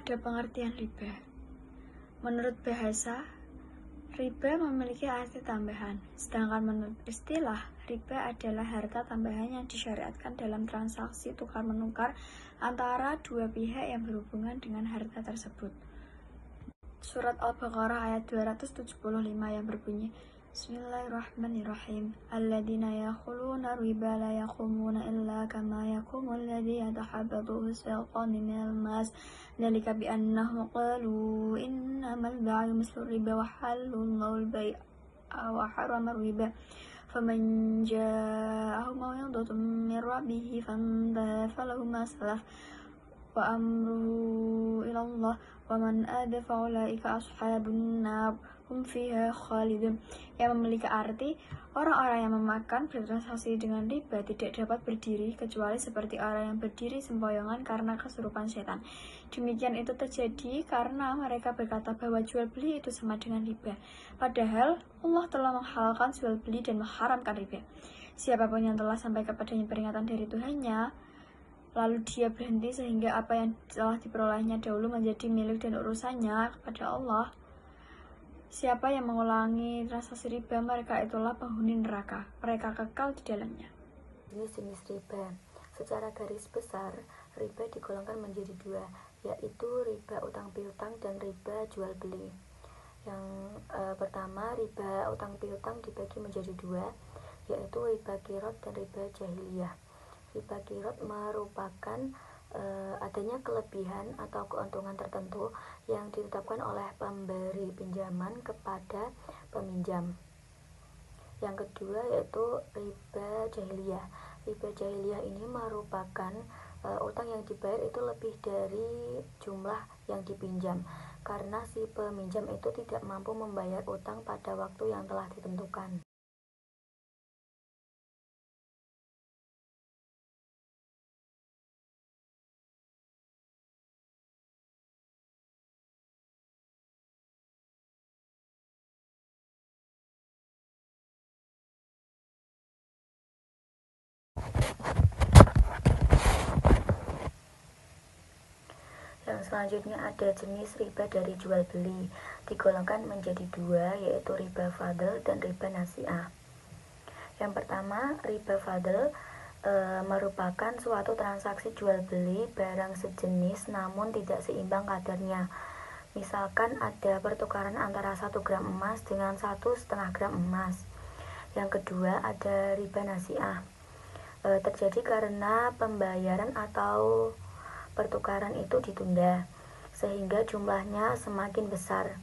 ada pengertian riba. Menurut bahasa, riba memiliki arti tambahan, sedangkan menurut istilah, riba adalah harta tambahan yang disyariatkan dalam transaksi tukar-menukar antara dua pihak yang berhubungan dengan harta tersebut. Surat Al-Baqarah ayat 275 yang berbunyi, Bismillahirrahmanirrahim. Alladzina yakhuluna riba la yaqumuna illa kama yaqumu alladzi yatahabbathu syaitan minal mas. Dzalika bi annahum qalu innamal bai'u mislu riba wa halallahu al-bai'a wa harrama riba. Faman ja'ahu maw'izatun min rabbih fantaha falahu ma salaf wa amruhu ila Allah wa man ada faulaika ashabun nar hum fiha khalidun, yang memiliki arti orang-orang yang memakan bertransaksi dengan riba tidak dapat berdiri kecuali seperti orang yang berdiri sempoyongan karena kesurupan setan. Demikian itu terjadi karena mereka berkata bahwa jual beli itu sama dengan riba, padahal Allah telah menghalalkan jual beli dan mengharamkan riba. Siapapun yang telah sampai kepadanya peringatan dari Tuhannya, lalu dia berhenti sehingga apa yang telah diperolehnya dahulu menjadi milik dan urusannya kepada Allah. Siapa yang mengulangi transaksi riba, mereka itulah penghuni neraka. Mereka kekal di dalamnya. Jenis riba. Secara garis besar, riba digolongkan menjadi dua, yaitu riba utang piutang dan riba jual beli. Yang pertama, riba utang piutang dibagi menjadi dua, yaitu riba qirad dan riba jahiliyah. Riba qirad merupakan adanya kelebihan atau keuntungan tertentu yang ditetapkan oleh pemberi pinjaman kepada peminjam. Yang kedua yaitu riba jahiliyah. Riba jahiliyah ini merupakan utang yang dibayar itu lebih dari jumlah yang dipinjam, karena si peminjam itu tidak mampu membayar utang pada waktu yang telah ditentukan. Yang selanjutnya ada jenis riba dari jual beli, digolongkan menjadi dua, yaitu riba fadl dan riba nasi'ah. Yang pertama, riba fadl merupakan suatu transaksi jual beli barang sejenis namun tidak seimbang kadarnya. Misalkan ada pertukaran antara 1 gram emas dengan 1,5 gram emas. Yang kedua ada riba nasi'ah, terjadi karena pembayaran atau pertukaran itu ditunda sehingga jumlahnya semakin besar.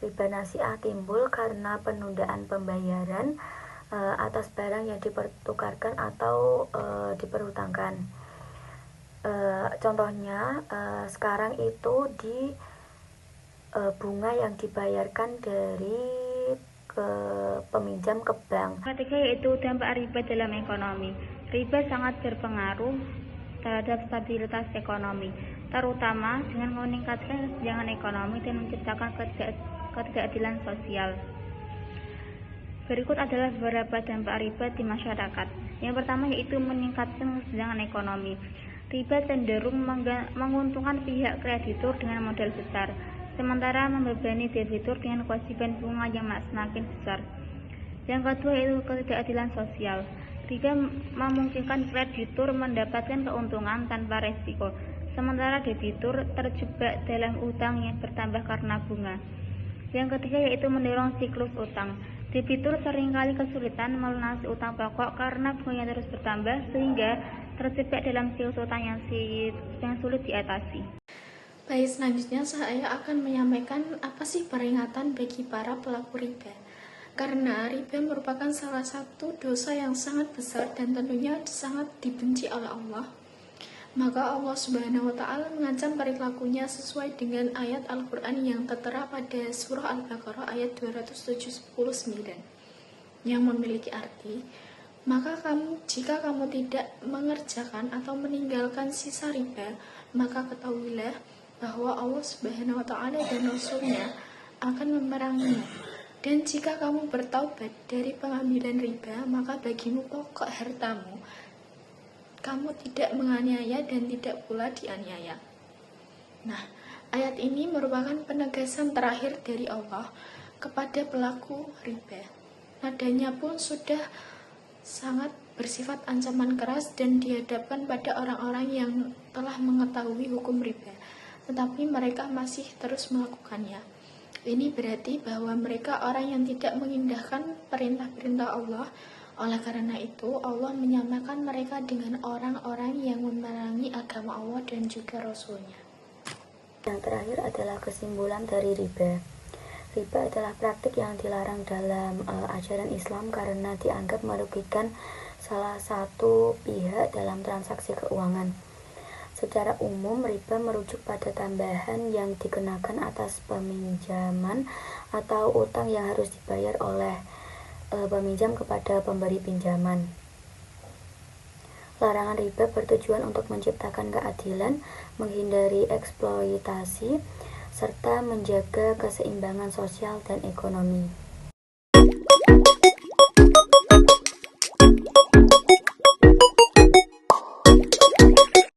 Riba nasi'ah timbul karena penundaan pembayaran atas barang yang dipertukarkan atau diperhutangkan. Contohnya sekarang itu di bunga yang dibayarkan dari peminjam ke bank. Ketiga yaitu dampak riba dalam ekonomi. Riba sangat berpengaruh terhadap stabilitas ekonomi, terutama dengan meningkatkan kesenjangan ekonomi dan menciptakan ketidakadilan sosial. Berikut adalah beberapa dampak riba di masyarakat. Yang pertama yaitu meningkatkan kesenjangan ekonomi. Riba cenderung menguntungkan pihak kreditur dengan modal besar, sementara membebani debitur dengan kewajiban bunga yang semakin besar. Yang kedua yaitu ketidakadilan sosial. Riba memungkinkan kreditur mendapatkan keuntungan tanpa resiko, sementara debitur terjebak dalam utang yang bertambah karena bunga. Yang ketiga yaitu mendorong siklus utang. Debitur seringkali kesulitan melunasi utang pokok karena bunganya terus bertambah, sehingga terjebak dalam siklus utang yang sulit diatasi. Baik, selanjutnya saya akan menyampaikan apa sih peringatan bagi para pelaku riba. Karena riba merupakan salah satu dosa yang sangat besar dan tentunya sangat dibenci oleh Allah. Maka Allah Subhanahu wa Ta'ala mengancam perilakunya sesuai dengan ayat Al-Quran yang tertera pada surah Al-Baqarah ayat 279 yang memiliki arti, maka jika kamu tidak mengerjakan atau meninggalkan sisa riba, maka ketahuilah bahwa Allah Subhanahu wa Ta'ala dan Rasul-Nya akan memeranginya. Dan jika kamu bertaubat dari pengambilan riba, maka bagimu pokok hartamu. Kamu tidak menganiaya dan tidak pula dianiaya. Nah, Ayat ini merupakan penegasan terakhir dari Allah kepada pelaku riba. Nadanya pun sudah sangat bersifat ancaman keras dan dihadapkan pada orang-orang yang telah mengetahui hukum riba, tetapi mereka masih terus melakukannya. Ini berarti bahwa mereka orang yang tidak mengindahkan perintah-perintah Allah. Oleh karena itu, Allah menyamakan mereka dengan orang-orang yang memerangi agama Allah dan juga Rasul-Nya. Yang terakhir adalah kesimpulan dari riba. Riba adalah praktik yang dilarang dalam ajaran Islam karena dianggap merugikan salah satu pihak dalam transaksi keuangan. Secara umum, riba merujuk pada tambahan yang dikenakan atas peminjaman atau utang yang harus dibayar oleh peminjam kepada pemberi pinjaman. Larangan riba bertujuan untuk menciptakan keadilan, menghindari eksploitasi, serta menjaga keseimbangan sosial dan ekonomi.